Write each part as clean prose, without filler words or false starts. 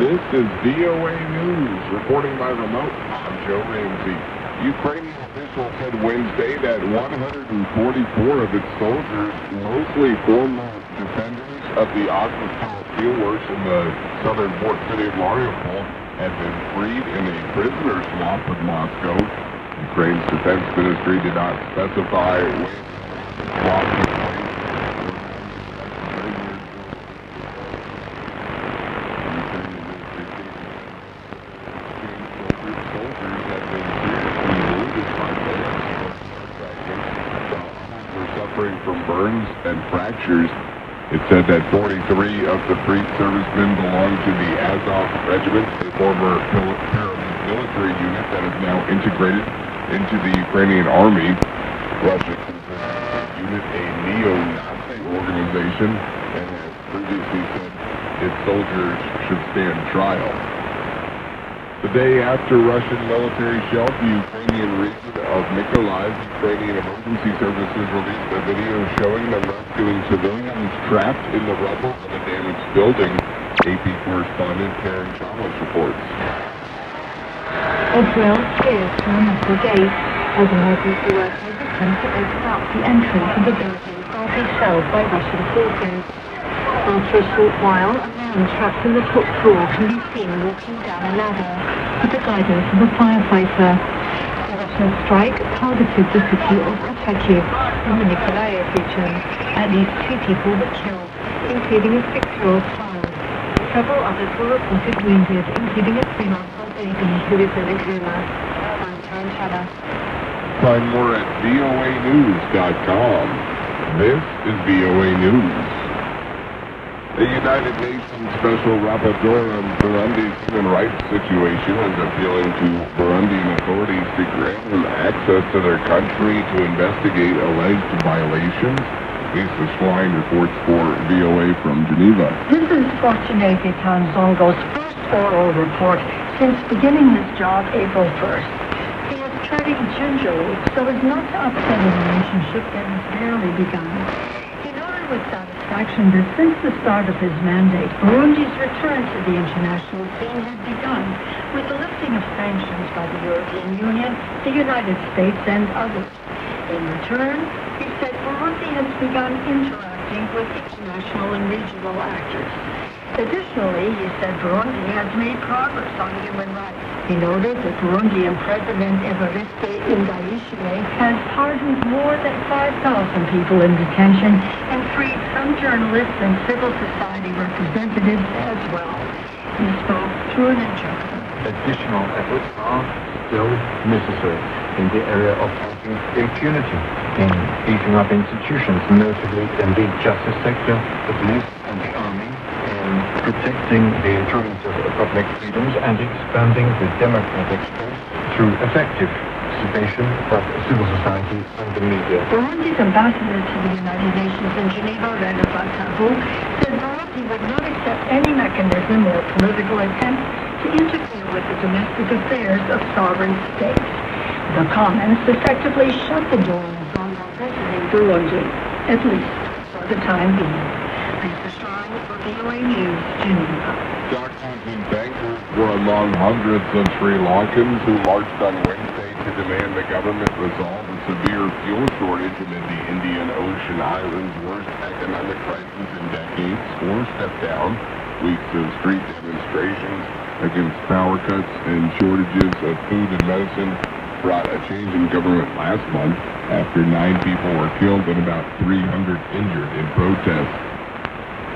This is VOA News, reporting by remote. I'm Joe Ramsey. Ukrainian officials said Wednesday that 144 of its soldiers, mostly former defenders of the Azovstal steelworks in the southern port city of Mariupol, have been freed in a prisoner swap with Moscow. Ukraine's defense ministry did not specify when the swap took place. Suffering from burns and fractures. It said that 43 of the freed servicemen belong to the Azov Regiment, a former paramilitary unit that is now integrated into the Ukrainian army. Russia considers the unit a neo-Nazi organization and has previously said its soldiers should stand trial. The day after Russian military shelled the Ukrainian region of Mykolaiv, Ukrainian emergency services released a video showing them rescuing civilians trapped in the rubble of a damaged building. AP correspondent Karen Chalmers reports. A drill is from the gate as emergency workers attempt to open up the entrance of the building badly shelled by Russian forces. After a short while, a man trapped in the top floor can be seen walking down a ladder with the guidance of a firefighter. The Russian strike targeted the city of Upfront in the Mykolaiv region. At least 2 people were killed, including a 6-year-old child. Several others were reported wounded, including a 3-month-old baby who is in a coma. I'm Karen Chalmers. Find more at voanews.com. This is VOA News. The United Nations Special Rapporteur on Burundi's human rights situation is appealing to Burundian authorities to grant him access to their country to investigate alleged violations. Lisa Schlein reports for VOA from Geneva. This is Fortunate Tanzongo's first oral report since beginning his job April 1st. He is treading gingerly so as not to upset a relationship that has barely begun. With satisfaction that since the start of his mandate, Burundi's return to the international scene has begun with the lifting of sanctions by the European Union, the United States, and others. In return, he said Burundi has begun interacting with international and regional actors. Additionally, he said Burundi has made progress on human rights. He noted that Burundian President Evariste Ndayishimiye has pardoned more than 5,000 people in detention and freed some journalists and civil society representatives as well. He spoke through an interpreter. Additional efforts are still necessary in the area of fighting impunity, in beefing up institutions, notably in the justice sector, the police and the army, protecting the enjoyment of public freedoms and expanding the democratic space through effective participation of civil society and the media. Burundi's ambassador to the United Nations in Geneva, Reda Batavu, said Burundi would not accept any mechanism or political attempt to interfere with the domestic affairs of sovereign states. The comments effectively shut the door on President Burundi, at least for the time being. VOA News, Geneva. Doctors and bankers were among hundreds of Sri Lankans who marched on Wednesday to demand the government resolve a severe fuel shortage amid the Indian Ocean Island's worst economic crisis in decades, or step down. Weeks of street demonstrations against power cuts and shortages of food and medicine brought a change in government last month after 9 people were killed and about 300 injured in protests.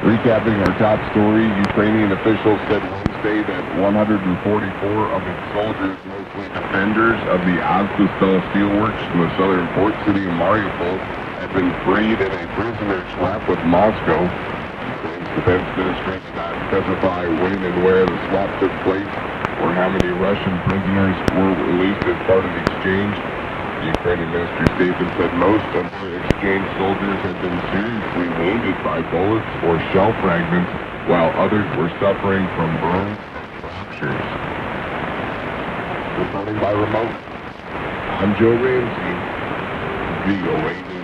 Recapping our top story, Ukrainian officials said Wednesday that 144 of its soldiers, mostly defenders of the Azovstal steelworks in the southern port city of Mariupol, have been freed in a prisoner swap with Moscow. Ukraine's defense ministry did not specify when and where the swap took place or how many Russian prisoners were released as part of the exchange. The Ukrainian ministry statement said most of the exchange soldiers had been seriously wounded by bullets or shell fragments, while others were suffering from burns and fractures. Reporting by remote, I'm Joe Ramsey, VOA News.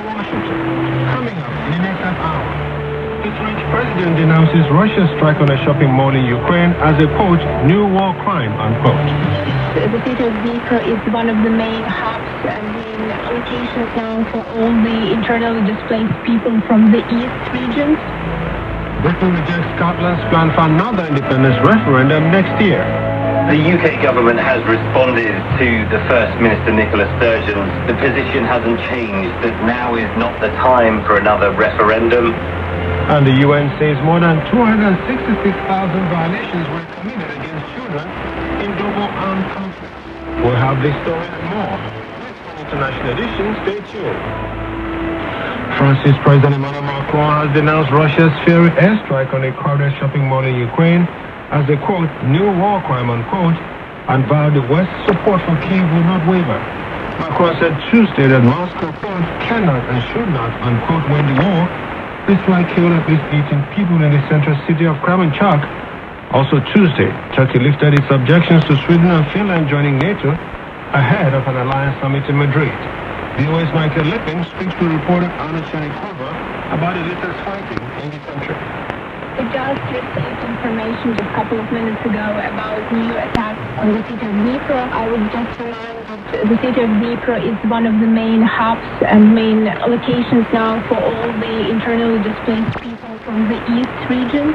Washington. Coming up in the next half hour, the French president denounces Russia's strike on a shopping mall in Ukraine as a, quote, new war crime, unquote. The city of Dnipro is one of the main hubs and main locations now for all the internally displaced people from the east regions. Britain rejects Scotland's plan for another independence referendum next year. The UK government has responded to the First Minister Nicola Sturgeon's. The position hasn't changed, that now is not the time for another referendum. And the UN says more than 266,000 violations were committed against children in global armed conflict. We'll have this story and more. International edition, stay tuned. France's President Emmanuel Macron has denounced Russia's fiery airstrike on a crowded shopping mall in Ukraine as a, quote, new war crime, unquote, and vowed the West's support for Kyiv will not waver. Macron said Tuesday that Moscow, quote, cannot and should not, unquote, win the war. This strike killed at least 18 people in the central city of Kremenchuk. Also Tuesday, Turkey lifted its objections to Sweden and Finland joining NATO ahead of an alliance summit in Madrid. VOA's Michael Lippin speaks to reporter Anna Chenikova about the latest fighting in the country. We just received information just a couple of minutes ago about new attacks on the city of Dnipro. I would just remind that the city of Dnipro is one of the main hubs and main locations now for all the internally displaced people from the east region.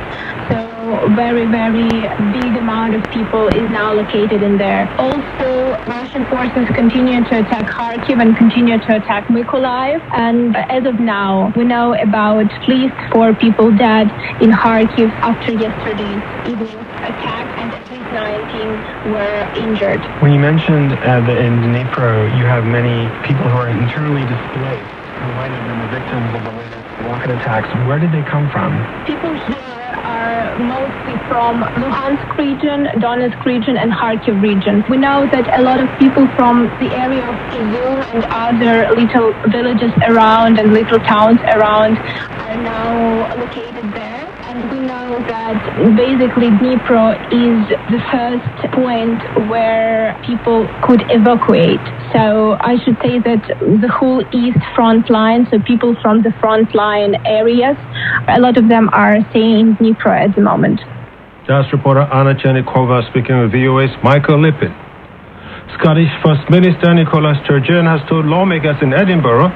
So very, very big amount of people is now located in there. Also, Russian forces continue to attack Kharkiv and continue to attack Mykolaiv. And as of now, we know about at least 4 people dead in Kharkiv after yesterday's evening's attack, and at least 19 were injured. When you mentioned that in Dnipro you have many people who are internally displaced, who might have been the victims of the latest rocket attacks, where did they come from? People here are mostly from Luhansk region, Donetsk region, and Kharkiv region. We know that a lot of people from the area of Izum and other little villages around and little towns around are now located there. And we know that basically Dnipro is the first point where people could evacuate. So I should say that the whole east front line, so people from the front line areas, a lot of them are staying in Dnipro at the moment. That's reporter Anna Chenikova speaking with VOA's Michael Lippin. Scottish First Minister Nicola Sturgeon has told lawmakers in Edinburgh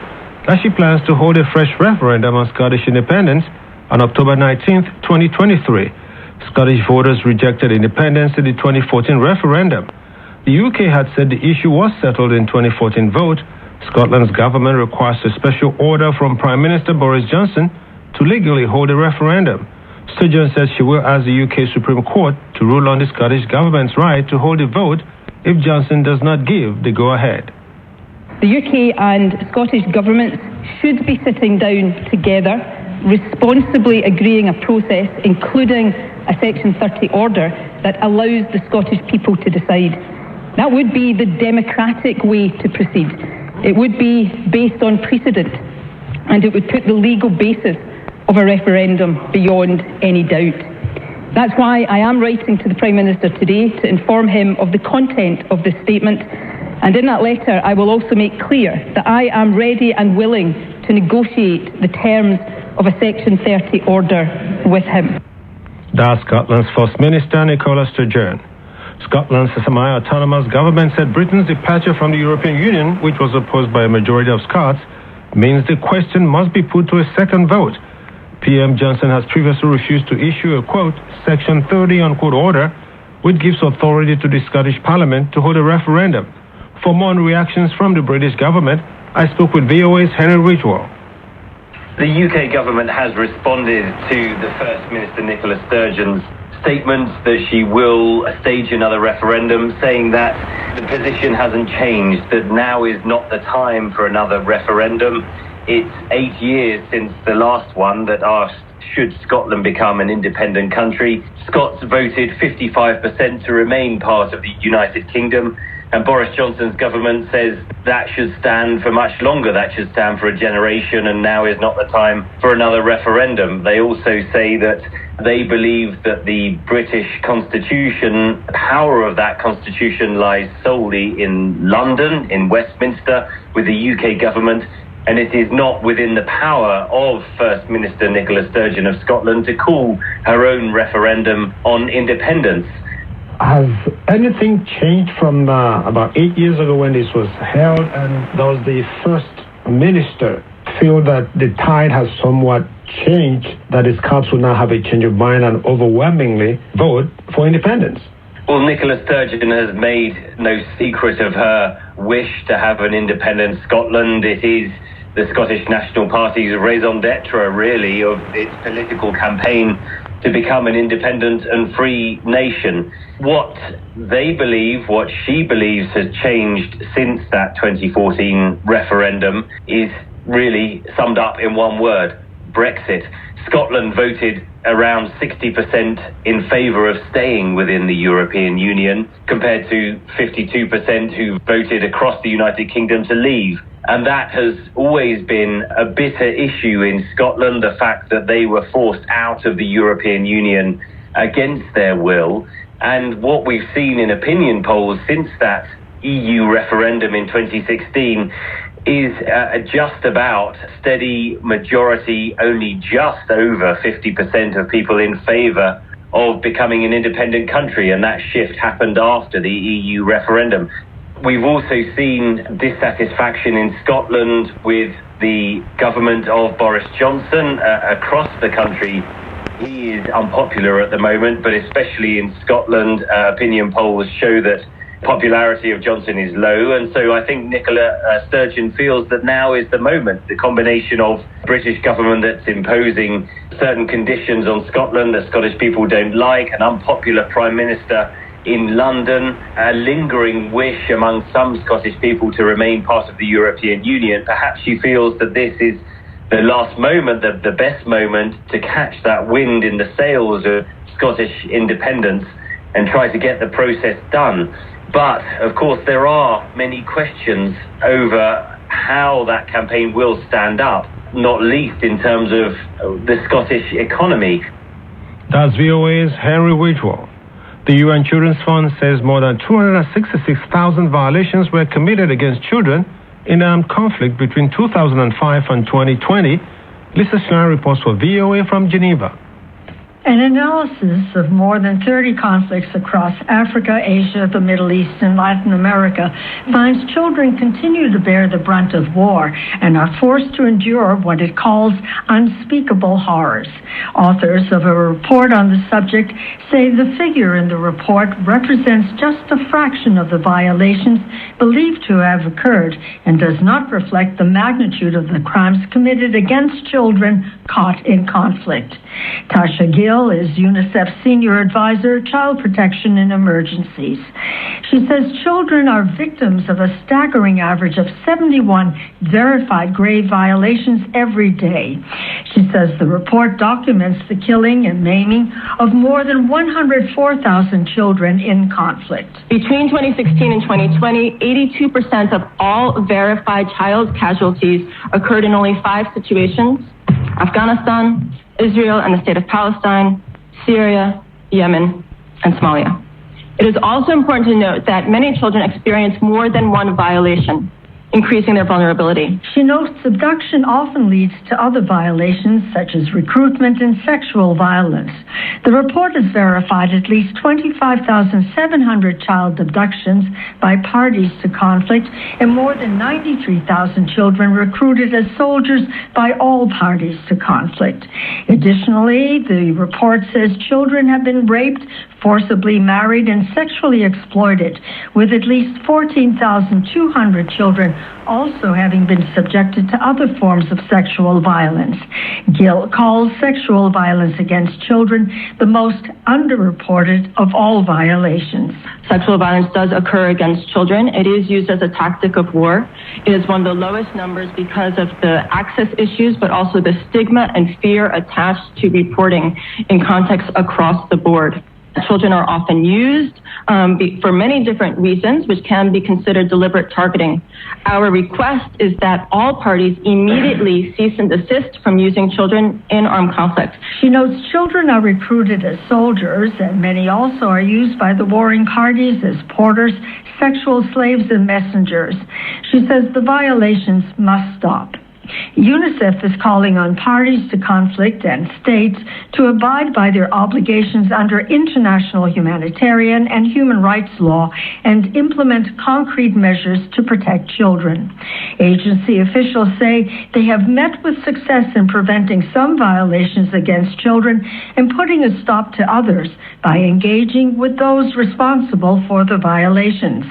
that she plans to hold a fresh referendum on Scottish independence on October 19th, 2023. Scottish voters rejected independence in the 2014 referendum. The UK had said the issue was settled in 2014 vote. Scotland's government requires a special order from Prime Minister Boris Johnson to legally hold a referendum. Sturgeon says she will ask the UK Supreme Court to rule on the Scottish government's right to hold a vote if Johnson does not give the go-ahead. The UK and Scottish governments should be sitting down together, responsibly agreeing a process, including a Section 30 order, that allows the Scottish people to decide. That would be the democratic way to proceed. It would be based on precedent, and it would put the legal basis of a referendum beyond any doubt. That's why I am writing to the Prime Minister today to inform him of the content of this statement, and in that letter I will also make clear that I am ready and willing to negotiate the terms of a Section 30 order with him. That's Scotland's First Minister Nicola Sturgeon. Scotland's semi-autonomous government said Britain's departure from the European Union, which was opposed by a majority of Scots, means the question must be put to a second vote. PM Johnson has previously refused to issue a, quote, Section 30, unquote, order, which gives authority to the Scottish Parliament to hold a referendum. For more on reactions from the British government, I spoke with VOA's Henry Ridgewell. The UK government has responded to the First Minister Nicola Sturgeon's statement that she will stage another referendum, saying that the position hasn't changed, that now is not the time for another referendum. It's 8 years since the last one that asked, should Scotland become an independent country? Scots voted 55% to remain part of the United Kingdom, and Boris Johnson's government says that should stand for much longer, that should stand for a generation, and now is not the time for another referendum. They also say that they believe that the British Constitution, the power of that Constitution lies solely in London, in Westminster, with the UK government and it is not within the power of First Minister Nicola Sturgeon of Scotland to call her own referendum on independence. Has anything changed from about 8 years ago when this was held, and does the First Minister feel that the tide has somewhat changed, that the Scots will now have a change of mind and overwhelmingly vote for independence? Well, Nicola Sturgeon has made no secret of her wish to have an independent Scotland. It is the Scottish National Party's raison d'etre, really, of its political campaign to become an independent and free nation. What they believe, what she believes has changed since that 2014 referendum is really summed up in one word: Brexit. Scotland voted around 60% in favour of staying within the European Union, compared to 52% who voted across the United Kingdom to leave. And that has always been a bitter issue in Scotland, the fact that they were forced out of the European Union against their will. And what we've seen in opinion polls since that EU referendum in 2016 is just about steady majority, only just over 50% of people in favour of becoming an independent country, and that shift happened after the EU referendum. We've also seen dissatisfaction in Scotland with the government of Boris Johnson across the country. He is unpopular at the moment, but especially in Scotland, opinion polls show that popularity of Johnson is low, and so I think Nicola Sturgeon feels that now is the moment. The combination of British government that's imposing certain conditions on Scotland that Scottish people don't like, an unpopular Prime Minister in London, a lingering wish among some Scottish people to remain part of the European Union. Perhaps she feels that this is the last moment, the best moment to catch that wind in the sails of Scottish independence and try to get the process done. But, of course, there are many questions over how that campaign will stand up, not least in terms of the Scottish economy. That's VOA's Henry Whitwell. The UN Children's Fund says more than 266,000 violations were committed against children in armed conflict between 2005 and 2020. Lisa Schlein reports for VOA from Geneva. An analysis of more than 30 conflicts across Africa, Asia, the Middle East, and Latin America finds children continue to bear the brunt of war and are forced to endure what it calls unspeakable horrors. Authors of a report on the subject say the figure in the report represents just a fraction of the violations believed to have occurred and does not reflect the magnitude of the crimes committed against children caught in conflict. Tasha Gill is UNICEF's Senior Advisor, Child Protection in Emergencies. She says children are victims of a staggering average of 71 verified grave violations every day. She says the report documents the killing and maiming of more than 104,000 children in conflict. Between 2016 and 2020, 82% of all verified child casualties occurred in only 5 situations: Afghanistan, Israel and the state of Palestine, Syria, Yemen, and Somalia. It is also important to note that many children experience more than one violation, increasing their vulnerability. She notes abduction often leads to other violations such as recruitment and sexual violence. The report has verified at least 25,700 child abductions by parties to conflict and more than 93,000 children recruited as soldiers by all parties to conflict. Additionally, the report says children have been raped, forcibly married, and sexually exploited, with at least 14,200 children also having been subjected to other forms of sexual violence. Gill calls sexual violence against children the most underreported of all violations. Sexual violence does occur against children. It is used as a tactic of war. It is one of the lowest numbers because of the access issues, but also the stigma and fear attached to reporting in contexts across the board. Children are often used for many different reasons, which can be considered deliberate targeting. Our request is that all parties immediately cease and desist from using children in armed conflict. She notes children are recruited as soldiers, and many also are used by the warring parties as porters, sexual slaves, and messengers. She says the violations must stop. UNICEF is calling on parties to conflict and states to abide by their obligations under international humanitarian and human rights law and implement concrete measures to protect children. Agency officials say they have met with success in preventing some violations against children and putting a stop to others by engaging with those responsible for the violations.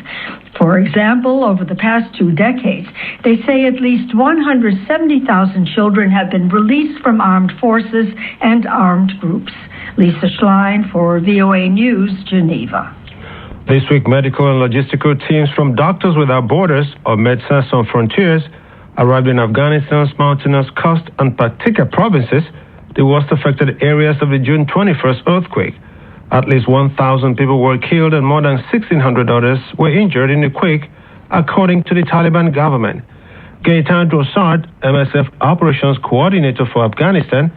For example, over the past 2 decades, they say at least 170,000 children have been released from armed forces and armed groups. Lisa Schlein for VOA News, Geneva. This week, medical and logistical teams from Doctors Without Borders or Médecins Sans Frontières arrived in Afghanistan's mountainous coast and Paktika provinces, the worst affected areas of the June 21st earthquake. At least 1,000 people were killed and more than 1,600 others were injured in the quake, according to the Taliban government. Gaetan Drossard, MSF Operations Coordinator for Afghanistan,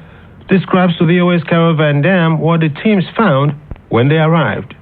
describes to VOA's Carol Van Dam what the teams found when they arrived.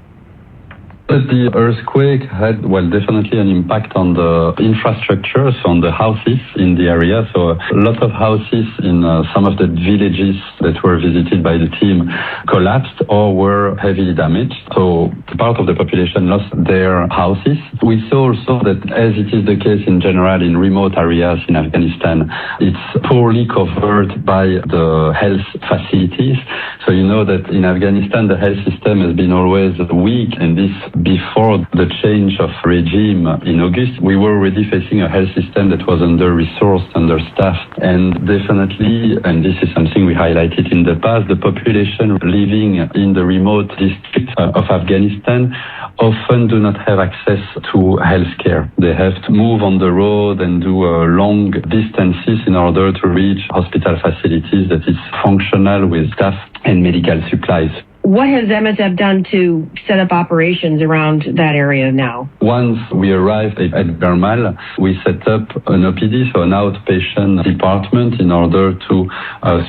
The earthquake had, definitely an impact on the infrastructure, so on the houses in the area. So a lot of houses in some of the villages that were visited by the team collapsed or were heavily damaged. So part of the population lost their houses. We saw also that, as it is the case in general in remote areas in Afghanistan, it's poorly covered by the health facilities. So you know that in Afghanistan, the health system has been always weak, and this before the change of regime in August, we were already facing a health system that was under-resourced, understaffed, and definitely, and this is something we highlighted in the past, the population living in the remote districts of Afghanistan often do not have access to healthcare. They have to move on the road and do long distances in order to reach hospital facilities that is functional with staff and medical supplies. What has MSF done to set up operations around that area now? Once we arrived at Bermal, we set up an OPD, so an outpatient department, in order to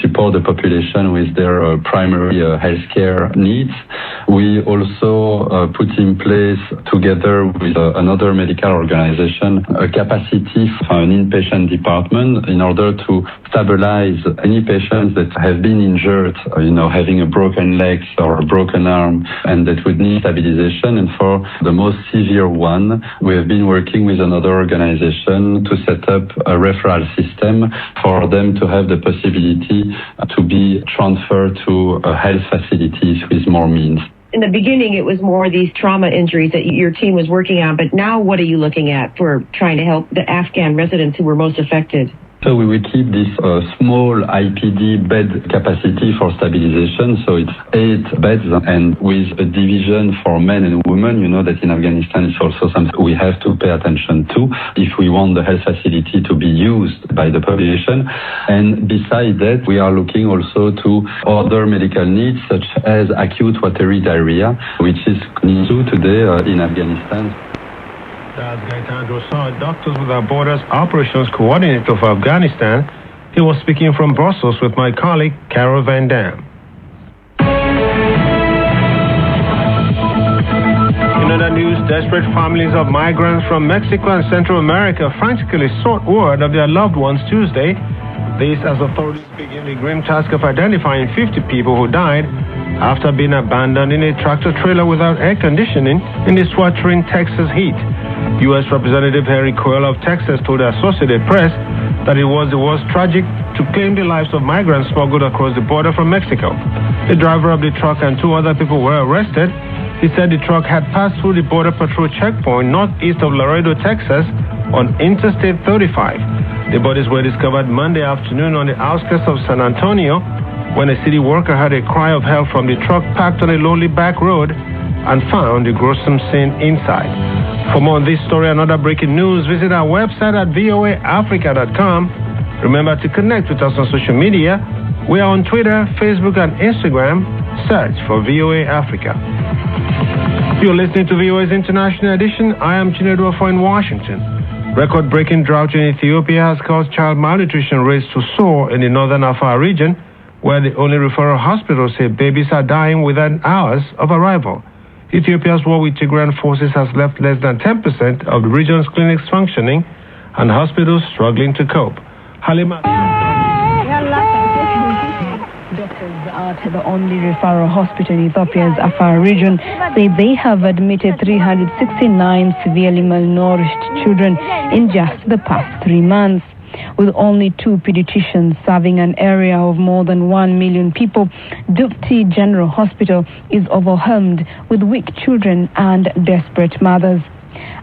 support the population with their primary healthcare needs. We also put in place, together with another medical organization, a capacity for an inpatient department in order to stabilize any patients that have been injured, having a broken leg or a broken arm, and that would need stabilization. And for the most severe one, we have been working with another organization to set up a referral system for them to have the possibility to be transferred to health facilities with more means. In the beginning, it was more these trauma injuries that your team was working on, but now what are you looking at for trying to help the Afghan residents who were most affected? So we will keep this small IPD bed capacity for stabilization. So it's 8 beds, and with a division for men and women. You know that in Afghanistan it's also something we have to pay attention to if we want the health facility to be used by the population. And besides that, we are looking also to other medical needs, such as acute watery diarrhea, which is new today in Afghanistan. That's Gaetan Drossard, Doctors Without Borders Operations Coordinator for Afghanistan. He was speaking from Brussels with my colleague, Carol Van Dam. In other news, desperate families of migrants from Mexico and Central America frantically sought word of their loved ones Tuesday. This as authorities begin the grim task of identifying 50 people who died after being abandoned in a tractor trailer without air conditioning in the sweltering Texas heat. U.S. Representative Harry Coyle of Texas told the Associated Press that it was tragic to claim the lives of migrants smuggled across the border from Mexico. The driver of the truck and 2 other people were arrested. He said the truck had passed through the Border Patrol checkpoint northeast of Laredo, Texas, on Interstate 35. The bodies were discovered Monday afternoon on the outskirts of San Antonio when a city worker heard a cry of help from the truck parked on a lonely back road and found the gruesome scene inside. For more on this story and other breaking news, visit our website at voaafrica.com. Remember to connect with us on social media. We are on Twitter, Facebook, and Instagram. Search for VOA Africa. You're listening to VOA's International Edition. I am Chinedu Afo in Washington. Record-breaking drought in Ethiopia has caused child malnutrition rates to soar in the northern Afar region, where the only referral hospitals say babies are dying within hours of arrival. Ethiopia's war with Tigrayan forces has left less than 10% of the region's clinics functioning and hospitals struggling to cope. Halima. Doctors at the only referral hospital in Ethiopia's Afar region say they have admitted 369 severely malnourished children in just the past 3 months. With only 2 pediatricians serving an area of more than 1 million people, Dufti General Hospital is overwhelmed with weak children and desperate mothers.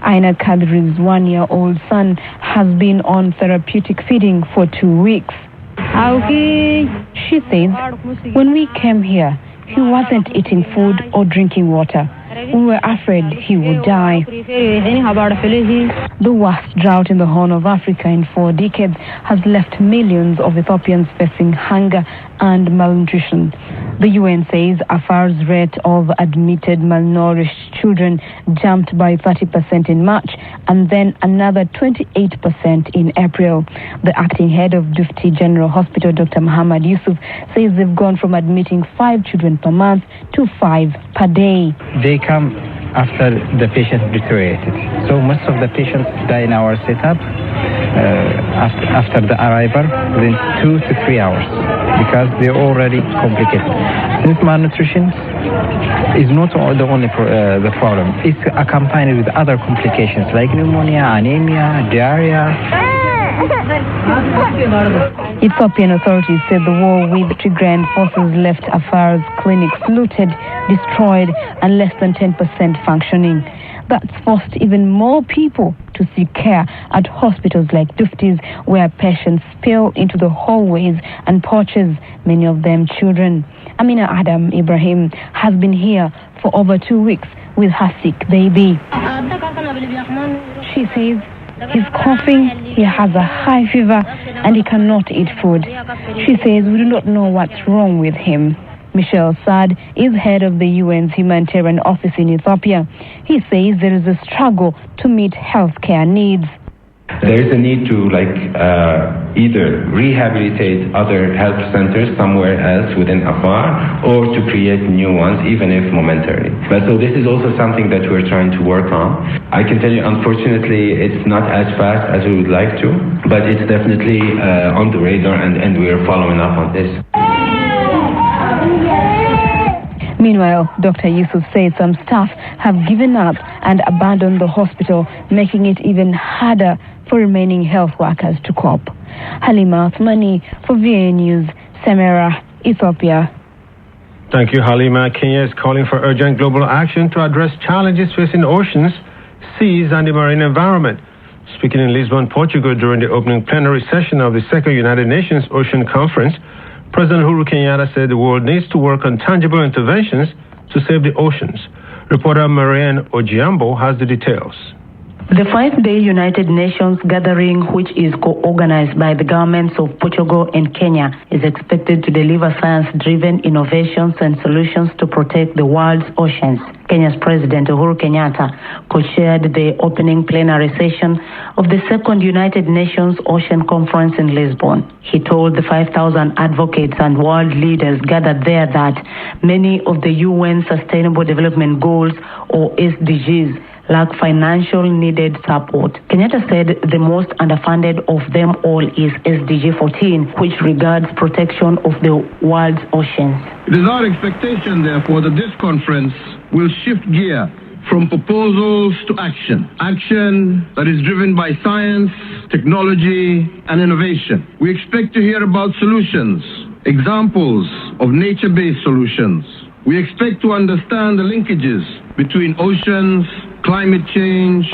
Aina Kadri's 1-year-old son has been on therapeutic feeding for 2 weeks. She says, when we came here, he wasn't eating food or drinking water. We were afraid he would die. The worst drought in the Horn of Africa in 4 decades has left millions of Ethiopians facing hunger and malnutrition. The UN says Afar's rate of admitted malnourished children jumped by 30% in March and then another 28% in April. The acting head of Dufti General Hospital, Dr. Muhammad Yusuf, says they've gone from admitting 5 children per month to 5 per day. They come after the patient deteriorated. So most of the patients die in our setup after the arrival within 2 to 3 hours because they're already complicated. Since malnutrition is not the only the problem, it's accompanied with other complications like pneumonia, anemia, diarrhea. Ethiopian authorities said the war with Tigrayan forces left Afar's clinics looted, destroyed, and less than 10% functioning. That's forced even more people to seek care at hospitals like Dufti's, where patients spill into the hallways and porches, many of them children. Amina Adam Ibrahim has been here for over 2 weeks with her sick baby. She says he's coughing, he has a high fever, and he cannot eat food. She says we do not know what's wrong with him. Michel Saad is head of the UN's humanitarian office in Ethiopia. He says there is a struggle to meet healthcare needs. There is a need to either rehabilitate other health centers somewhere else within Afar or to create new ones, even if momentarily. But so this is also something that we're trying to work on. I can tell you, unfortunately, it's not as fast as we would like to, but it's definitely on the radar, and we're following up on this. Meanwhile, Dr. Yusuf said some staff have given up and abandoned the hospital, making it even harder for remaining health workers to cope. Halima Othmani for VA News, Semera, Ethiopia. Thank you, Halima. Kenya is calling for urgent global action to address challenges facing oceans, seas, and the marine environment. Speaking in Lisbon, Portugal, during the opening plenary session of the Second United Nations Ocean Conference, President Uhuru Kenyatta said the world needs to work on tangible interventions to save the oceans. Reporter Marianne Ojiambo has the details. The 5-day United Nations gathering, which is co-organized by the governments of Portugal and Kenya, is expected to deliver science-driven innovations and solutions to protect the world's oceans. Kenya's President Uhuru Kenyatta co-chaired the opening plenary session of the second United Nations Ocean Conference in Lisbon. He told the 5,000 advocates and world leaders gathered there that many of the UN Sustainable Development Goals, or SDGs, lack financial needed support. Kenyatta said the most underfunded of them all is SDG 14, which regards protection of the world's oceans. It is our expectation, therefore, that this conference will shift gear from proposals to action. Action that is driven by science, technology, and innovation. We expect to hear about solutions, examples of nature-based solutions. We expect to understand the linkages between oceans, climate change,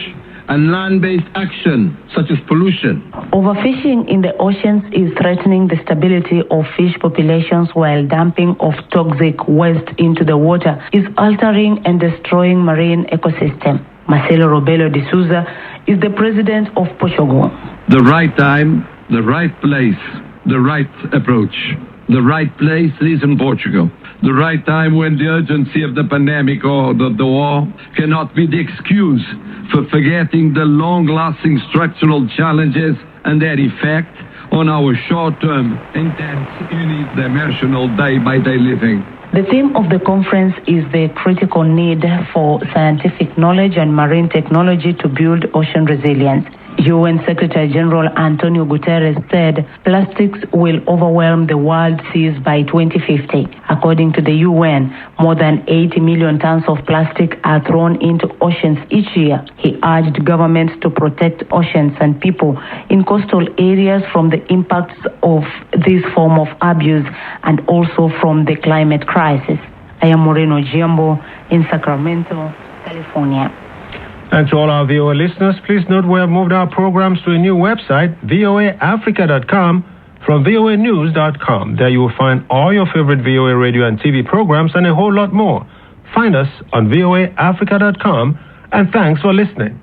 and land-based action, such as pollution. Overfishing in the oceans is threatening the stability of fish populations, while dumping of toxic waste into the water is altering and destroying marine ecosystem. Marcelo Rebelo de Souza is the president of Portugal. The right time, the right place, the right approach. The right place is in Portugal. The right time when the urgency of the pandemic or the war cannot be the excuse for forgetting the long-lasting structural challenges and their effect on our short-term, intense, unidimensional day-by-day living. The theme of the conference is the critical need for scientific knowledge and marine technology to build ocean resilience. UN Secretary General Antonio Guterres said plastics will overwhelm the world seas by 2050. According to the UN, more than 80 million tons of plastic are thrown into oceans each year. He urged governments to protect oceans and people in coastal areas from the impacts of this form of abuse and also from the climate crisis. I am Moreno Giambo in Sacramento, California. And to all our VOA listeners, please note we have moved our programs to a new website, voaafrica.com, from voanews.com. There you will find all your favorite VOA radio and TV programs and a whole lot more. Find us on voaafrica.com, and thanks for listening.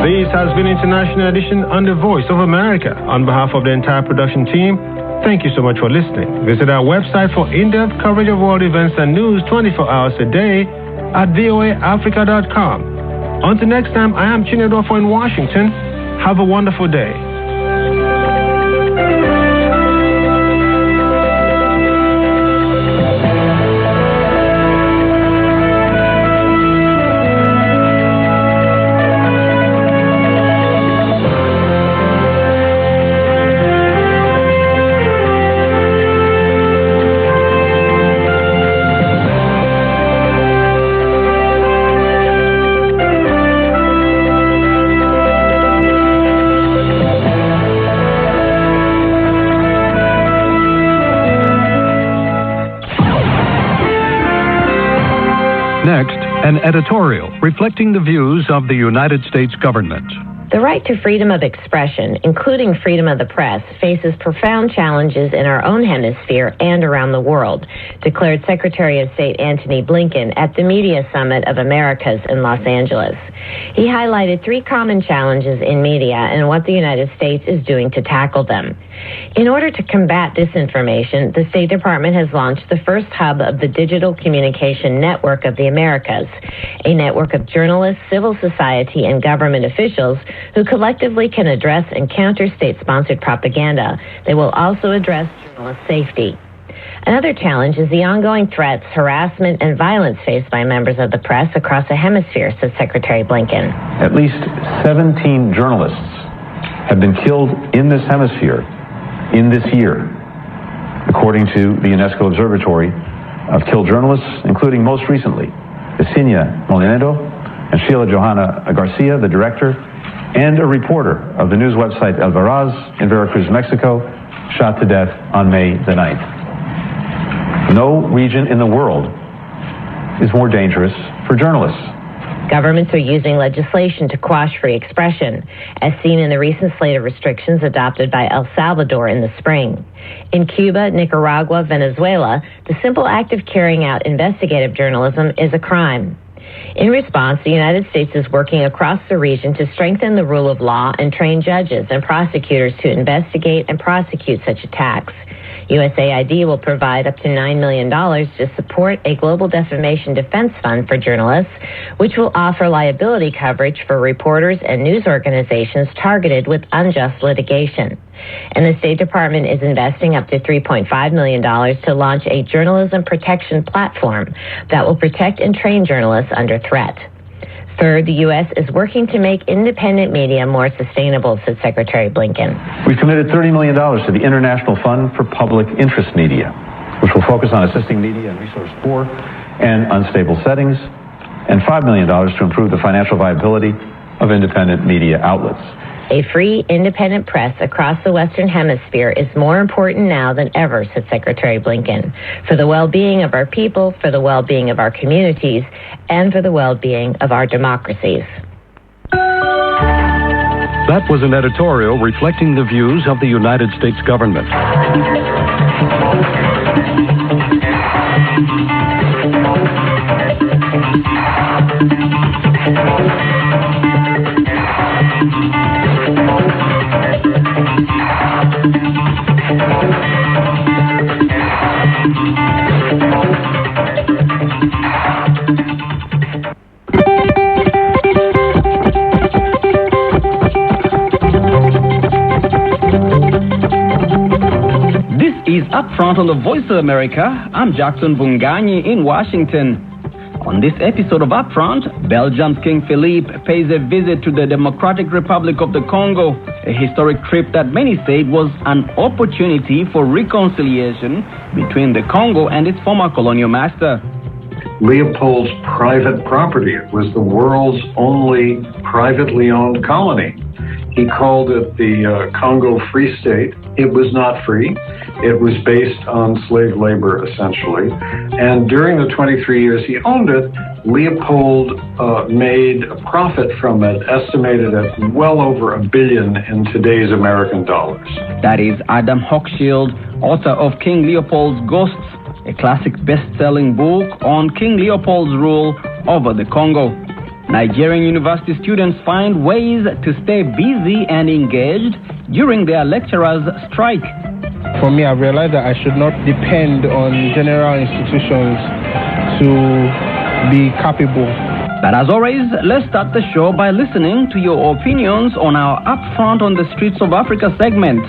This has been International Edition on the Voice of America. On behalf of the entire production team, thank you so much for listening. Visit our website for in-depth coverage of world events and news 24 hours a day at voaafrica.com. Until next time, I am Chinedofo in Washington. Have a wonderful day. Next, an editorial reflecting the views of the United States government. The right to freedom of expression, including freedom of the press, faces profound challenges in our own hemisphere and around the world, declared Secretary of State Antony Blinken at the Media Summit of Americas in Los Angeles. He highlighted three common challenges in media and what the United States is doing to tackle them. In order to combat disinformation, the State Department has launched the first hub of the Digital Communication Network of the Americas, a network of journalists, civil society, and government officials who collectively can address and counter state-sponsored propaganda. They will also address journalist safety. Another challenge is the ongoing threats, harassment, and violence faced by members of the press across the hemisphere, said Secretary Blinken. At least 17 journalists have been killed in this hemisphere in this year, according to the UNESCO Observatory of Killed Journalists, including most recently Yesenia Molinero and Sheila Johanna Garcia, the director, and a reporter of the news website El Veraz in Veracruz, Mexico, shot to death on May the 9th. No region in the world is more dangerous for journalists. Governments are using legislation to quash free expression, as seen in the recent slate of restrictions adopted by El Salvador in the spring. In Cuba, Nicaragua, Venezuela, the simple act of carrying out investigative journalism is a crime. In response, the United States is working across the region to strengthen the rule of law and train judges and prosecutors to investigate and prosecute such attacks. USAID will provide up to $9 million to support a global defamation defense fund for journalists, which will offer liability coverage for reporters and news organizations targeted with unjust litigation. And the State Department is investing up to $3.5 million to launch a journalism protection platform that will protect and train journalists under threat. Third, the U.S. is working to make independent media more sustainable, said Secretary Blinken. We've committed $30 million to the International Fund for Public Interest Media, which will focus on assisting media in resource-poor and unstable settings, and $5 million to improve the financial viability of independent media outlets. A free, independent press across the Western Hemisphere is more important now than ever, said Secretary Blinken, for the well-being of our people, for the well-being of our communities, and for the well-being of our democracies. That was an editorial reflecting the views of the United States government. This is Upfront on the Voice of America. I'm Jackson Bunganyi in Washington. On this episode of Upfront, Belgium's King Philippe pays a visit to the Democratic Republic of the Congo, a historic trip that many said was an opportunity for reconciliation between the Congo and its former colonial master. Leopold's private property. It was the world's only privately owned colony. He called it the Congo Free State. It was not free. It was based on slave labor, essentially. And during the 23 years he owned it, Leopold made a profit from it, estimated at well over $1 billion in today's American dollars. That is Adam Hochschild, author of King Leopold's Ghosts, a classic best-selling book on King Leopold's rule over the Congo. Nigerian university students find ways to stay busy and engaged during their lecturers' strike. For me, I realized that I should not depend on general institutions to be capable. But as always, let's start the show by listening to your opinions on our Upfront on the Streets of Africa segment.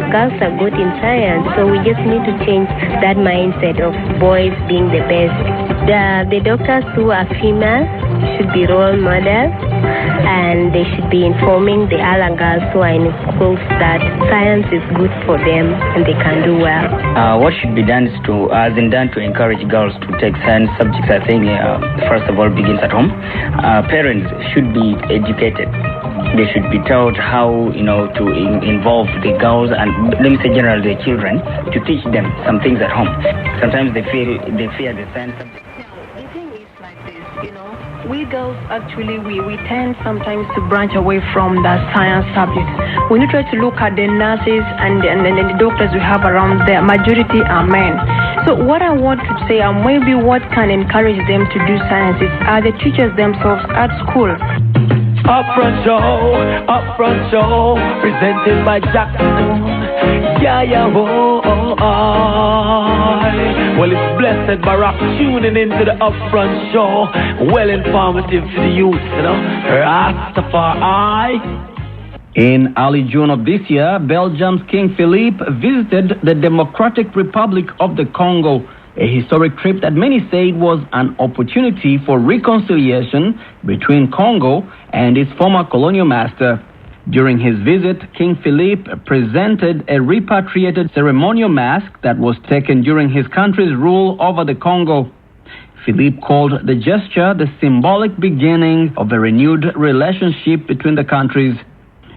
Girls are good in science, so we just need to change that mindset of boys being the best. The doctors who are female should be role models, and they should be informing the other girls who are in schools that science is good for them and they can do well. What should be done is to encourage girls to take science subjects. I think first of all begins at home. Parents should be educated. They should be taught how, to involve the girls and, let me say generally, the children, to teach them some things at home. Sometimes they fear the science subject. The thing is like this, we girls actually, we tend sometimes to branch away from the science subject. When you try to look at the nurses and the doctors we have around there, majority are men. So what I want to say, maybe what can encourage them to do science are the teachers themselves at school. Upfront show, presented by Jackson. Yeah, whoa, well, it's Blessed Barack tuning into the Upfront show. Well informative to the youth, Rastafari. In early June of this year, Belgium's King Philippe visited the Democratic Republic of the Congo, a historic trip that many said was an opportunity for reconciliation between Congo and its former colonial master. During his visit, King Philippe presented a repatriated ceremonial mask that was taken during his country's rule over the Congo. Philippe called the gesture the symbolic beginning of a renewed relationship between the countries.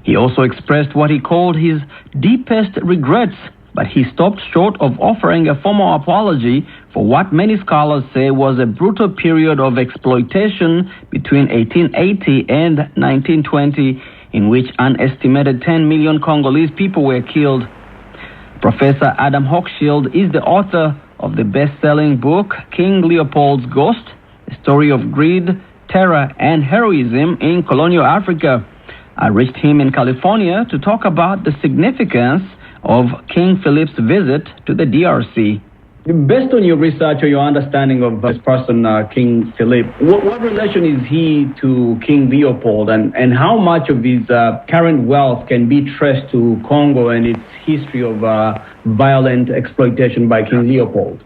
He also expressed what he called his deepest regrets, but he stopped short of offering a formal apology for what many scholars say was a brutal period of exploitation between 1880 and 1920, in which an estimated 10 million Congolese people were killed. Professor Adam Hochschild is the author of the best-selling book King Leopold's Ghost, a story of greed, terror, and heroism in colonial Africa. I reached him in California to talk about the significance of King Philippe's visit to the DRC. Based on your research or your understanding of this person, King Philippe, what relation is he to King Leopold, and how much of his current wealth can be traced to Congo and its history of violent exploitation by King Leopold?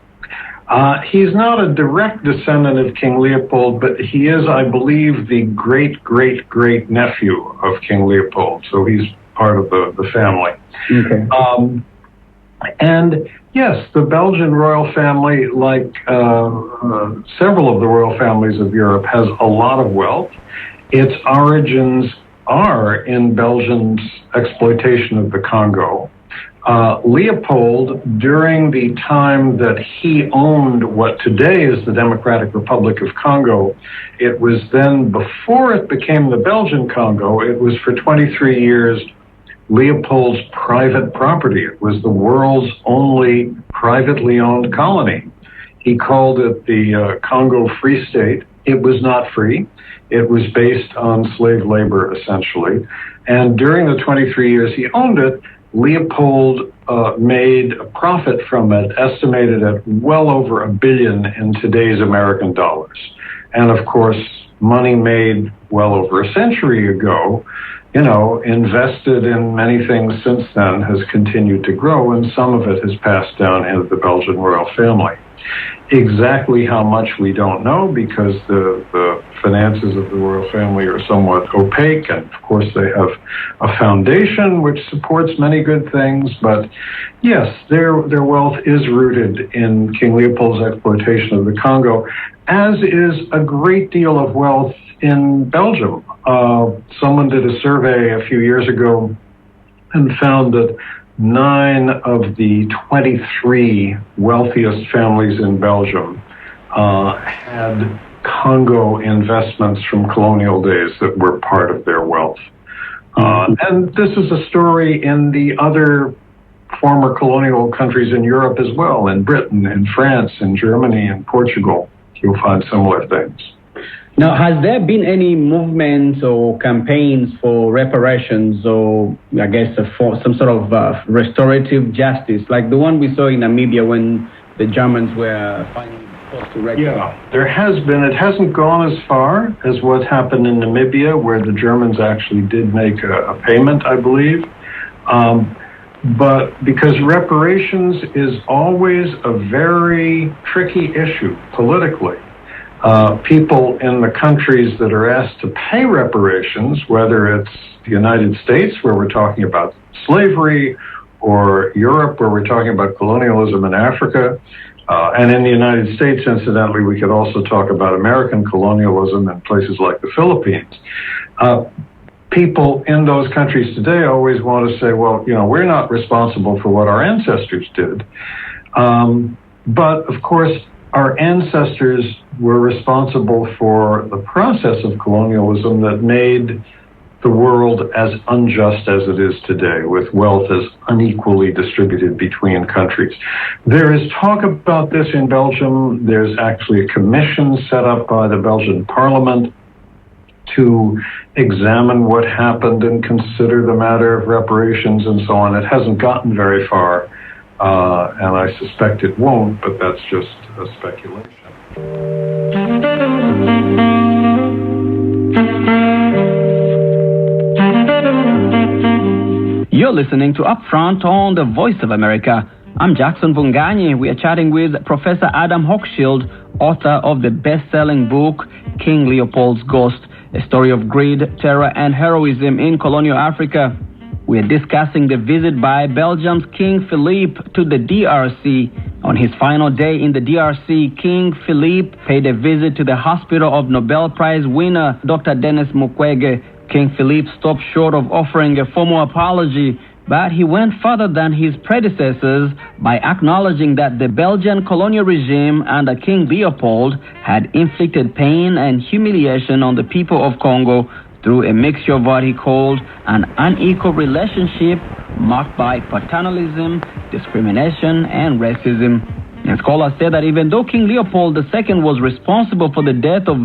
He's not a direct descendant of King Leopold, but he is, I believe, the great-great-great-nephew of King Leopold, so he's part of the family. Okay. And yes, the Belgian royal family, like several of the royal families of Europe, has a lot of wealth. Its origins are in Belgium's exploitation of the Congo. Leopold, during the time that he owned what today is the Democratic Republic of Congo, it was then, before it became the Belgian Congo, it was for 23 years Leopold's private property. It was the world's only privately owned colony. He called it the Congo Free State. It was not free. It was based on slave labor, essentially. And during the 23 years he owned it, Leopold made a profit from it, estimated at well over $1 billion in today's American dollars. And of course, money made well over a century ago invested in many things since then, has continued to grow, and some of it has passed down into the Belgian royal family. Exactly how much we don't know, because the finances of the royal family are somewhat opaque, and of course they have a foundation which supports many good things, but yes, their wealth is rooted in King Leopold's exploitation of the Congo, as is a great deal of wealth in Belgium. Someone did a survey a few years ago and found that 9 of the 23 wealthiest families in Belgium had Congo investments from colonial days that were part of their wealth. And this is a story in the other former colonial countries in Europe as well, in Britain, in France, in Germany, and Portugal. You'll find similar things. Now, has there been any movements or campaigns for reparations or, I guess, for some sort of restorative justice, like the one we saw in Namibia when the Germans were finally forced to recognize? Yeah, there has been. It hasn't gone as far as what happened in Namibia, where the Germans actually did make a payment, I believe. But because reparations is always a very tricky issue politically. People in the countries that are asked to pay reparations, whether it's the United States, where we're talking about slavery, or Europe, where we're talking about colonialism in Africa, and in the United States, incidentally, we could also talk about American colonialism in places like the Philippines. People in those countries today always want to say, well, we're not responsible for what our ancestors did. But, of course, our ancestors were responsible for the process of colonialism that made the world as unjust as it is today, with wealth as unequally distributed between countries. There is talk about this in Belgium. There's actually a commission set up by the Belgian Parliament to examine what happened and consider the matter of reparations and so on. It hasn't gotten very far, and I suspect it won't, but that's just a speculation. You're listening to Upfront on the Voice of America. I'm Jackson Vunganyi. We are chatting with Professor Adam Hochschild, author of the best-selling book, King Leopold's Ghost, a story of greed, terror, and heroism in colonial Africa. We are discussing the visit by Belgium's King Philippe to the DRC. On his final day in the DRC, King Philippe paid a visit to the hospital of Nobel Prize winner Dr. Denis Mukwege. King Philippe stopped short of offering a formal apology, but he went further than his predecessors by acknowledging that the Belgian colonial regime under King Leopold had inflicted pain and humiliation on the people of Congo through a mixture of what he called an unequal relationship marked by paternalism, discrimination, and racism. And scholars say that even though King Leopold II was responsible for the death of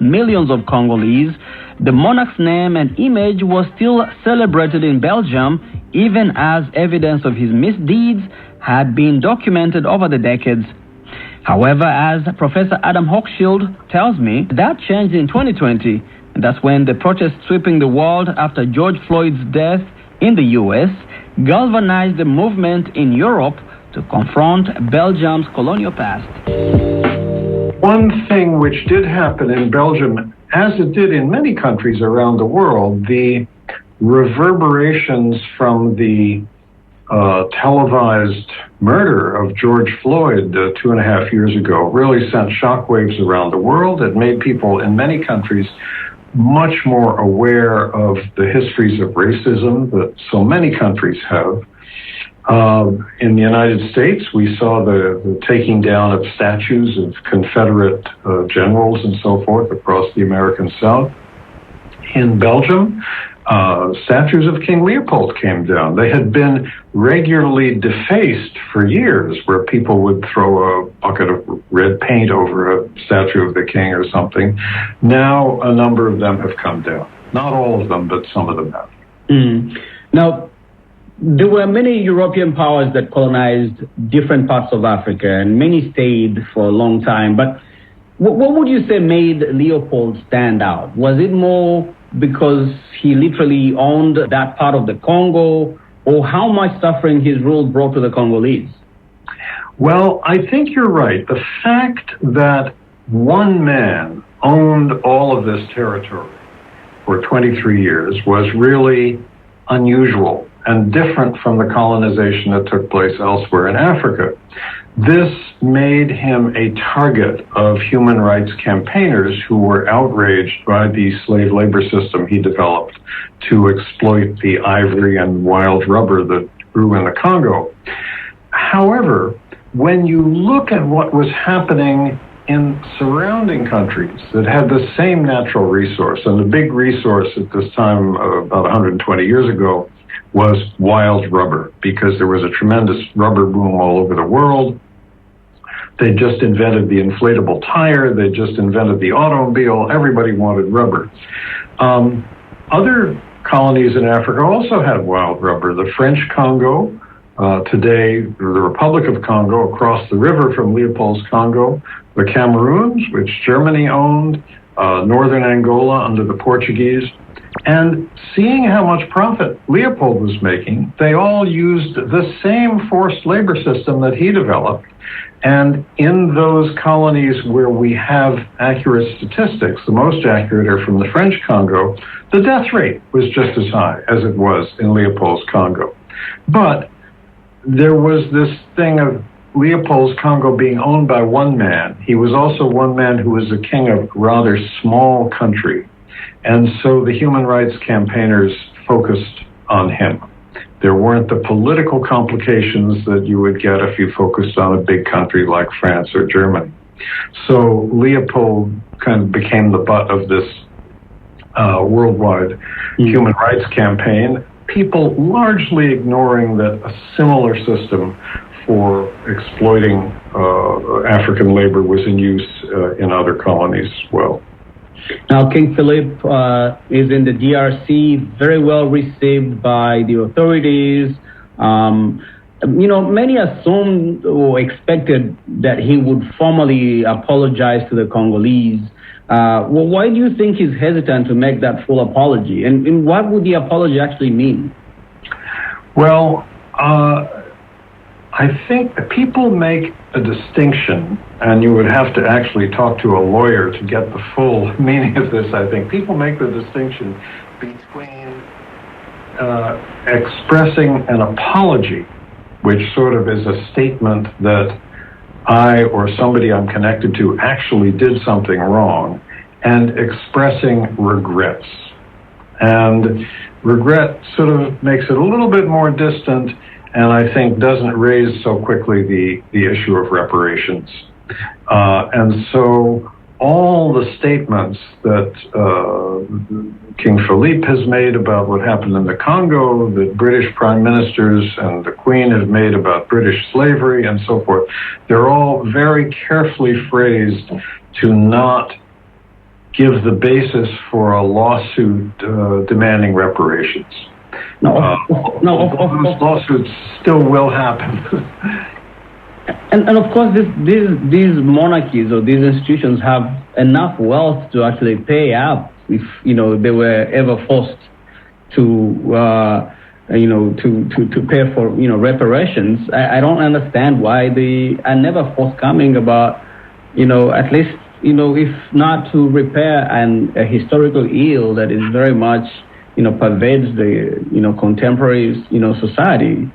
millions of Congolese, the monarch's name and image was still celebrated in Belgium, even as evidence of his misdeeds had been documented over the decades. However, as Professor Adam Hochschild tells me, that changed in 2020. And that's when the protests sweeping the world after George Floyd's death in the U.S. galvanized the movement in Europe to confront Belgium's colonial past. One thing which did happen in Belgium, as it did in many countries around the world, the reverberations from the televised murder of George Floyd 2.5 years ago really sent shockwaves around the world. It made people in many countries much more aware of the histories of racism that so many countries have. In the United States, we saw the taking down of statues of Confederate generals and so forth across the American South. In Belgium, statues of King Leopold came down. They had been regularly defaced for years, where people would throw a bucket of red paint over a statue of the king or something. Now, a number of them have come down. Not all of them, but some of them have. Now, there were many European powers that colonized different parts of Africa, and many stayed for a long time. But what would you say made Leopold stand out? Was it more because he literally owned that part of the Congo, or how much suffering his rule brought to the Congolese? Well, I think you're right. The fact that one man owned all of this territory for 23 years was really unusual and different from the colonization that took place elsewhere in Africa. This made him a target of human rights campaigners who were outraged by the slave labor system he developed to exploit the ivory and wild rubber that grew in the Congo. However, when you look at what was happening in surrounding countries that had the same natural resource, and the big resource at this time, about 120 years ago, was wild rubber, because there was a tremendous rubber boom all over the world. They just invented the inflatable tire. They just invented the automobile. Everybody wanted rubber. Other colonies in Africa also had wild rubber. The French Congo, today the Republic of Congo, across the river from Leopold's Congo, the Cameroons, which Germany owned, northern Angola under the Portuguese. And seeing how much profit Leopold was making, they all used the same forced labor system that he developed. And in those colonies where we have accurate statistics, the most accurate are from the French Congo, the death rate was just as high as it was in Leopold's Congo. But there was this thing of Leopold's Congo being owned by one man. He was also one man who was the king of a rather small country. And so the human rights campaigners focused on him. There weren't the political complications that you would get if you focused on a big country like France or Germany. So Leopold kind of became the butt of this worldwide human rights campaign, people largely ignoring that a similar system for exploiting African labor was in use in other colonies as well. Now, King Philip is in the DRC, very well received by the authorities. Many assumed or expected that he would formally apologize to the Congolese. Why do you think he's hesitant to make that full apology? And what would the apology actually mean? Well, I think people make a distinction, and you would have to actually talk to a lawyer to get the full meaning of this, I think. People make the distinction between expressing an apology, which sort of is a statement that I or somebody I'm connected to actually did something wrong, and expressing regrets. And regret sort of makes it a little bit more distant, and I think doesn't raise so quickly the issue of reparations. And so all the statements that King Philippe has made about what happened in the Congo, that British prime ministers and the Queen have made about British slavery and so forth, they're all very carefully phrased to not give the basis for a lawsuit demanding reparations. Those lawsuits still will happen. And of course, these monarchies or these institutions have enough wealth to actually pay up if they were ever forced to pay for reparations. I don't understand why they are never forthcoming about at least if not to repair a historical ill that is very much pervades the contemporary society.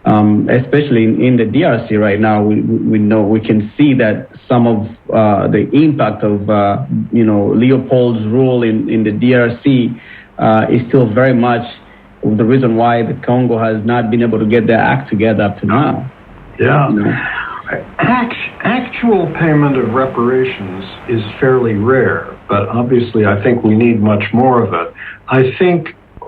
Especially in the DRC right now, we can see that some of the impact of Leopold's rule in the DRC is still very much the reason why the Congo has not been able to get their act together up to now. Yeah. Actual payment of reparations is fairly rare, but obviously I think we need much more of it.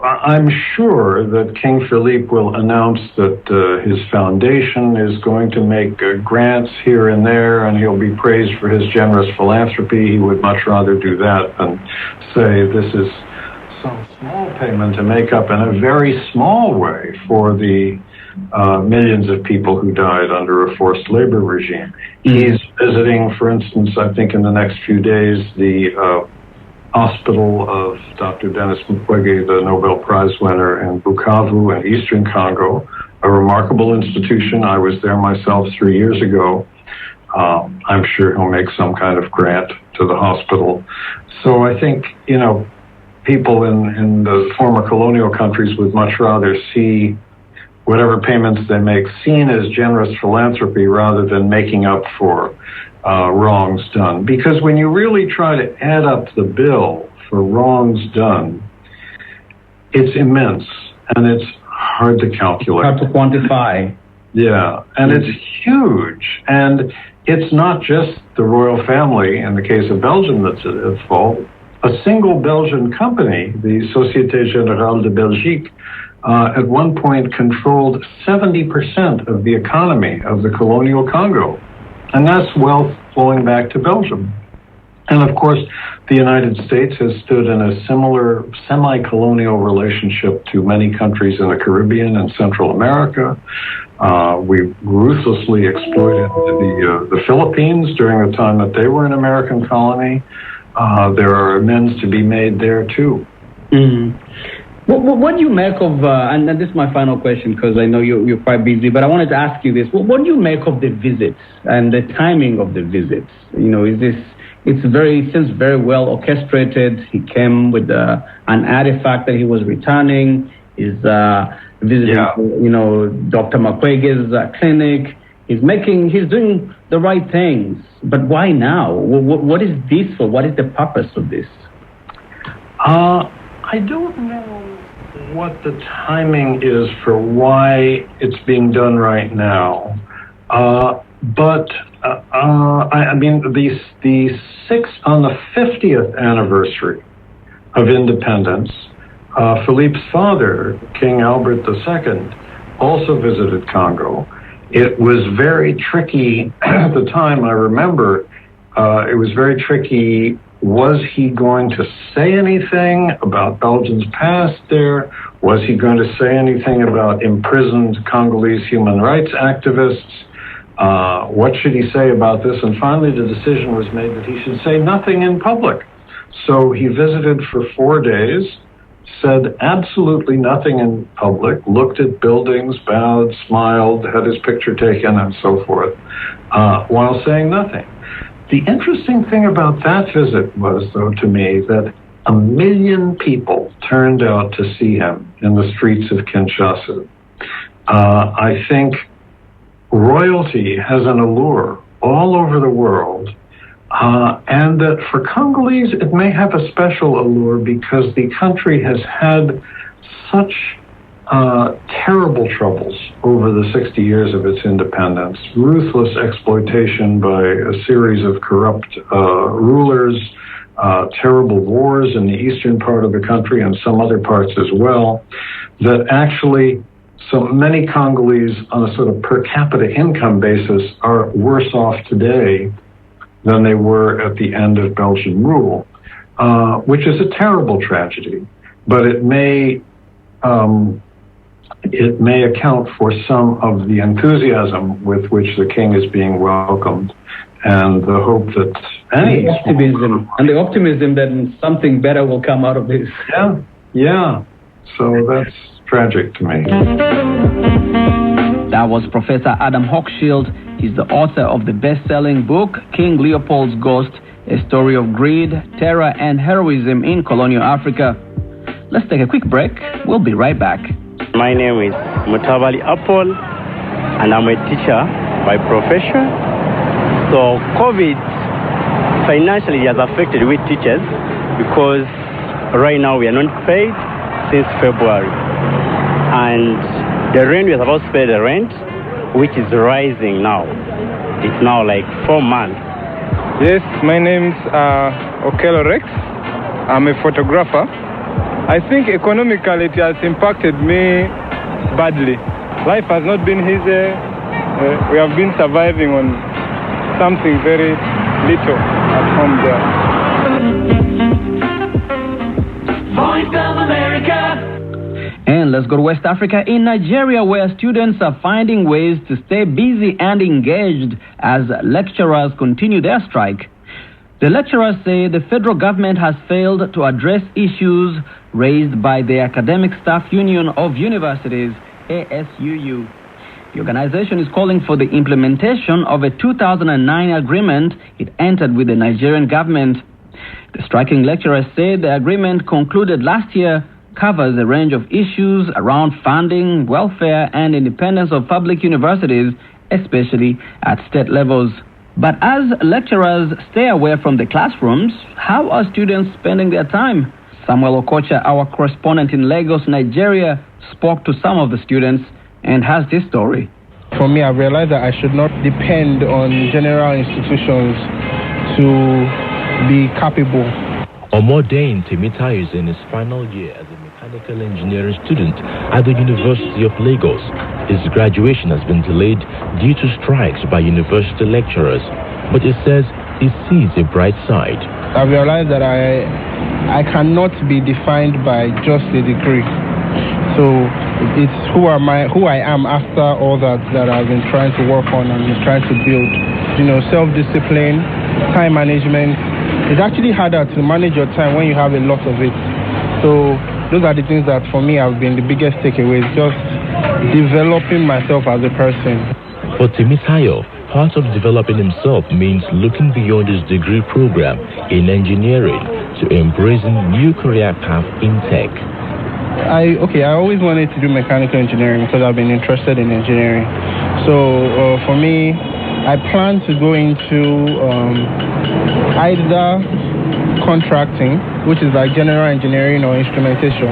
I'm sure that King Philippe will announce that his foundation is going to make grants here and there, and he'll be praised for his generous philanthropy. He would much rather do that than say this is some small payment to make up in a very small way for the millions of people who died under a forced labor regime. He's visiting, for instance, I think in the next few days, the hospital of Dr. Denis Mukwege, the Nobel Prize winner in Bukavu in Eastern Congo, a remarkable institution. I was there myself 3 years ago. I'm sure he'll make some kind of grant to the hospital. So I think, people in the former colonial countries would much rather see whatever payments they make seen as generous philanthropy rather than making up for wrongs done. Because when you really try to add up the bill for wrongs done, it's immense and it's hard to calculate. Hard to quantify. Yeah, and it's huge. And it's not just the royal family, in the case of Belgium, that's at fault. A single Belgian company, the Société Générale de Belgique, at one point controlled 70% of the economy of the colonial Congo. And that's wealth flowing back to Belgium. And of course, the United States has stood in a similar semi-colonial relationship to many countries in the Caribbean and Central America. We ruthlessly exploited the Philippines during the time that they were an American colony. There are amends to be made there too. Mm-hmm. What do you make of, and this is my final question because I know you're quite busy, but I wanted to ask you this. What do you make of the visits and the timing of the visits? It seems very well orchestrated. He came with an artifact that he was returning. He's visiting, Dr. Mukwege's clinic. He's doing the right things. But why now? What is this for? What is the purpose of this? I don't know what the timing is for why it's being done right now. But on the 50th anniversary of independence, Philippe's father, King Albert II, also visited Congo. It was very tricky at the time. I remember it was very tricky. Was he going to say anything about Belgium's past there? Was he going to say anything about imprisoned Congolese human rights activists? What should he say about this? And finally, the decision was made that he should say nothing in public. So he visited for 4 days, said absolutely nothing in public, looked at buildings, bowed, smiled, had his picture taken, and so forth, while saying nothing. The interesting thing about that visit was, though, to me, that 1 million people turned out to see him in the streets of Kinshasa. I think royalty has an allure all over the world, and that for Congolese, it may have a special allure because the country has had such terrible troubles over the 60 years of its independence, ruthless exploitation by a series of corrupt rulers, terrible wars in the eastern part of the country and some other parts as well, that actually so many Congolese on a sort of per capita income basis are worse off today than they were at the end of Belgian rule, which is a terrible tragedy, but it may account for some of the enthusiasm with which the king is being welcomed, and the hope that the optimism that something better will come out of this. Yeah. So that's tragic to me. That was Professor Adam Hochschild. He's the author of the best-selling book, King Leopold's Ghost, A Story of Greed, Terror, and Heroism in Colonial Africa. Let's take a quick break. We'll be right back. My name is Mutabali Apol, and I'm a teacher by profession. So COVID financially has affected we teachers because right now we are not paid since February. And the rent, we are supposed to pay the rent, which is rising now. It's now like 4 months. Yes, my name's Okello Rex. I'm a photographer. I think economically it has impacted me badly. Life has not been easy. We have been surviving on something very little at home there. Voice of America. And let's go to West Africa, in Nigeria, where students are finding ways to stay busy and engaged as lecturers continue their strike. The lecturers say the federal government has failed to address issues raised by the Academic Staff Union of Universities, ASUU. The organization is calling for the implementation of a 2009 agreement it entered with the Nigerian government. The striking lecturers say the agreement concluded last year covers a range of issues around funding, welfare, and independence of public universities, especially at state levels. But as lecturers stay away from the classrooms, how are students spending their time? Samuel Okocha, our correspondent in Lagos, Nigeria, spoke to some of the students and has this story. For me, I realized that I should not depend on general institutions to be capable. Omodane Temita is in his final year as a mechanical engineering student at the University of Lagos. His graduation has been delayed due to strikes by university lecturers, but he says he sees a bright side. I realized that I cannot be defined by just a degree. So it's who I am after all that I've been trying to work on and trying to build. Self-discipline, time management. It's actually harder to manage your time when you have a lot of it. So those are the things that for me have been the biggest takeaways, just developing myself as a person. For Temitayo, part of developing himself means looking beyond his degree program in engineering to embracing new career path in tech. I always wanted to do mechanical engineering because I've been interested in engineering. So for me, I plan to go into either contracting, which is like general engineering or instrumentation,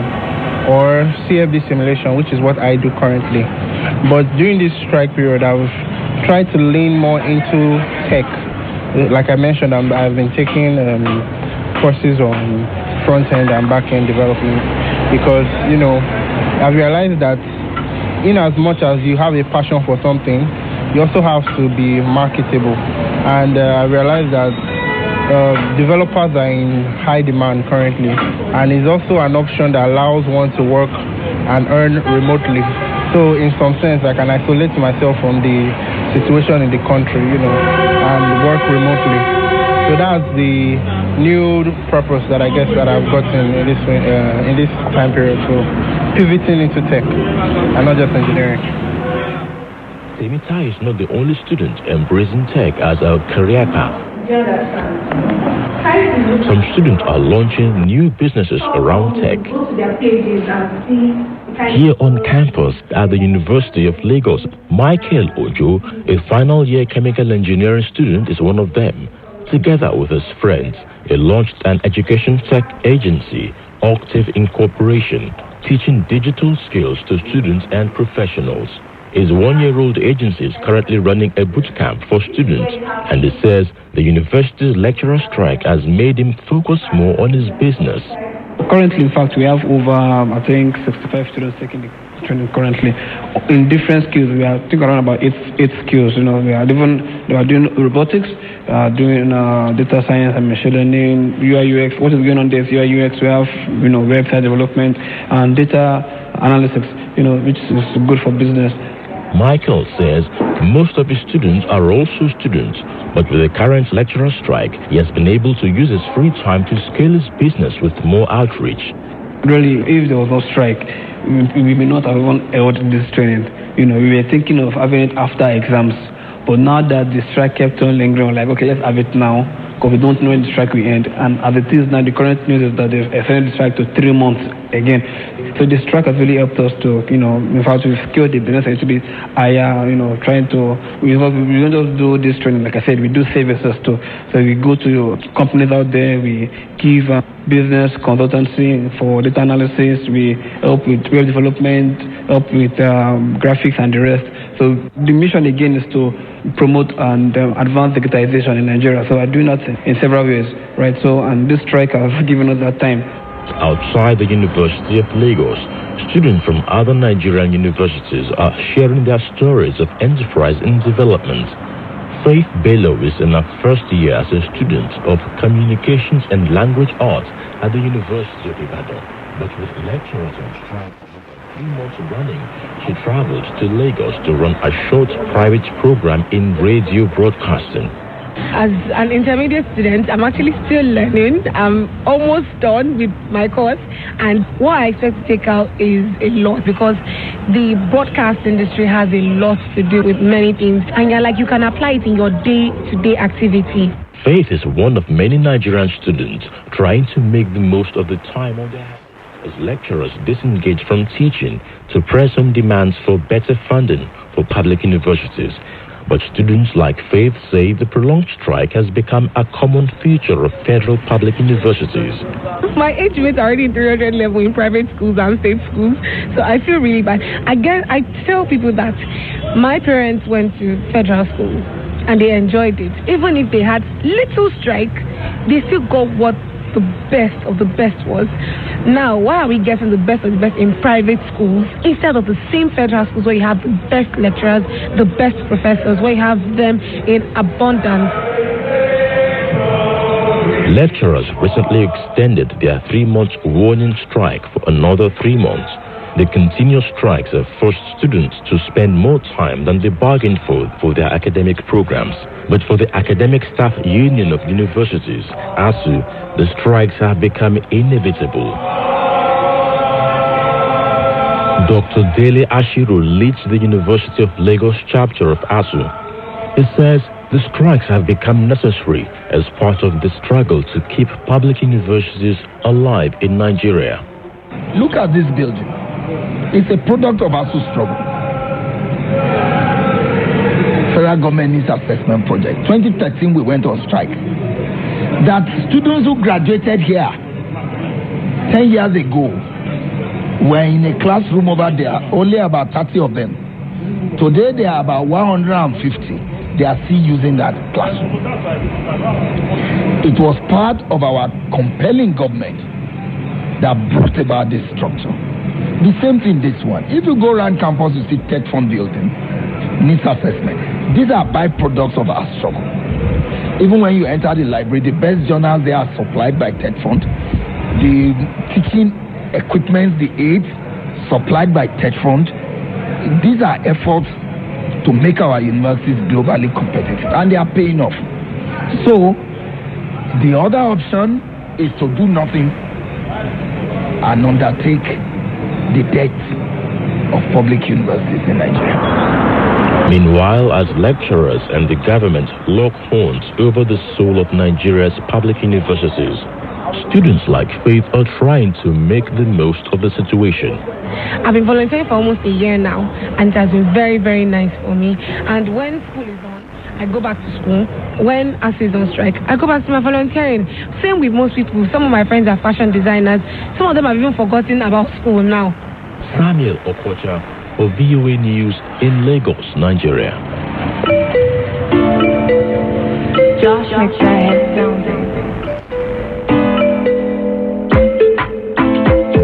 or CFD simulation, which is what I do currently. But during this strike period, I've tried to lean more into tech. Like I mentioned, I've been taking courses on front-end and back-end development because, I've realized that in as much as you have a passion for something, you also have to be marketable. And I realized that developers are in high demand currently, and it's also an option that allows one to work and earn remotely. So in some sense, I can isolate myself from the situation in the country, and work remotely. So that's the new purpose that I guess that I've gotten in this time period. So pivoting into tech and not just engineering. Temita is not the only student embracing tech as a career path. Some students are launching new businesses around tech. Here on campus at the University of Lagos, Michael Ojo, a final year chemical engineering student, is one of them. Together with his friends, he launched an education tech agency, Octave Incorporation, teaching digital skills to students and professionals. His one-year-old agency is currently running a boot camp for students, and he says the university's lecturer strike has made him focus more on his business. Currently, in fact, we have over, 65 students taking the training currently in different skills. We are around about eight skills. They are doing robotics, doing data science and machine learning, UI UX. What is going on there is UI UX. We have website development and data analytics. Which is good for business. Michael says most of his students are also students, but with the current lecturer strike, he has been able to use his free time to scale his business with more outreach. Really, if there was no strike, we may not have even held this training. We were thinking of having it after exams, but now that the strike kept on lingering, we're like, okay, let's have it now, because we don't know when the strike will end. And as it is now, the current news is that they've extended the strike to 3 months again. So the strike has really helped us to, in fact, we've scaled the business a little bit higher, we don't just do this training, like I said, we do services too. So we go to companies out there, we give business consultancy for data analysis, we help with web development, help with graphics and the rest. So the mission again is to promote and advance digitization in Nigeria. So we're doing that in several ways, right? So, and this strike has given us that time. Outside the University of Lagos, students from other Nigerian universities are sharing their stories of enterprise and development. Faith Bello is in her first year as a student of Communications and Language Arts at the University of Ibadan. But with lecturers on strike for 3 months running, she traveled to Lagos to run a short private program in radio broadcasting. As an intermediate student, I'm actually still learning. I'm almost done with my course, and what I expect to take out is a lot, because the broadcast industry has a lot to do with many things, and you can apply it in your day-to-day activity. Faith is one of many Nigerian students trying to make the most of the time on their hands as lecturers disengage from teaching to press on demands for better funding for public universities. But students like Faith say the prolonged strike has become a common feature of federal public universities. My age mates are already in 300 level in private schools and state schools, so I feel really bad. Again, I tell people that my parents went to federal schools and they enjoyed it. Even if they had little strike, they still got what the best of the best was. Now, why are we getting the best of the best in private schools instead of the same federal schools where you have the best lecturers, the best professors, where you have them in abundance? Lecturers recently extended their 3-month warning strike for another 3 months. The continuous strikes have forced students to spend more time than they bargained for their academic programs. But for the Academic Staff Union of Universities, ASU, the strikes have become inevitable. Dr. Dele Ashiru leads the University of Lagos chapter of ASU. He says the strikes have become necessary as part of the struggle to keep public universities alive in Nigeria. Look at this building. It's a product of ASU's struggle. Federal Government Needs Assessment Project. 2013, we went on strike. That students who graduated here 10 years ago were in a classroom over there, only about 30 of them. Today, there are about 150. They are still using that classroom. It was part of our compelling government that brought about this structure. The same thing this one. If you go around campus, you see tech fund building, needs assessment. These are byproducts of our struggle. Even when you enter the library, the best journals, they are supplied by tech fund. The teaching equipment, the aids, supplied by tech fund. These are efforts to make our universities globally competitive, and they are paying off. So, the other option is to do nothing and undertake the debt of public universities in Nigeria. Meanwhile, as lecturers and the government lock horns over the soul of Nigeria's public universities, students like Faith are trying to make the most of the situation. I've been volunteering for almost a year now, and it has been very, very nice for me. And when school is on, I go back to school. When ASU is on strike, I go back to my volunteering. Same with most people. Some of my friends are fashion designers. Some of them have even forgotten about school now. Samuel Okocha for VOA News in Lagos, Nigeria. Josh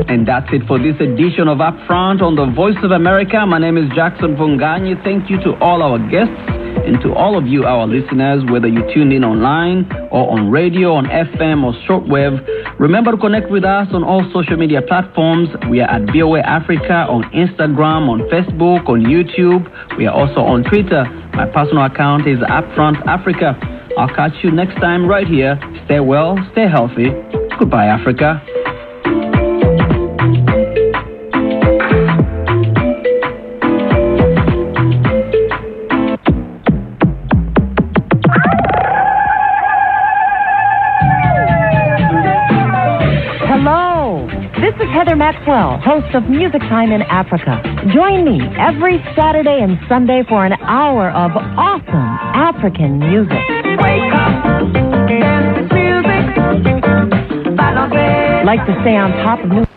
And that's it for this edition of Upfront on the Voice of America. My name is Jackson Vunganyi. Thank you to all our guests and to all of you, our listeners, whether you tuned in online or on radio, on FM or shortwave. Remember to connect with us on all social media platforms. We are at VOA Africa on Instagram, on Facebook, on YouTube. We are also on Twitter. My personal account is Upfront Africa. I'll catch you next time right here. Stay well, stay healthy. Goodbye, Africa. Heather Maxwell, host of Music Time in Africa. Join me every Saturday and Sunday for an hour of awesome African music. Wake up, dance music. Like to stay on top of music.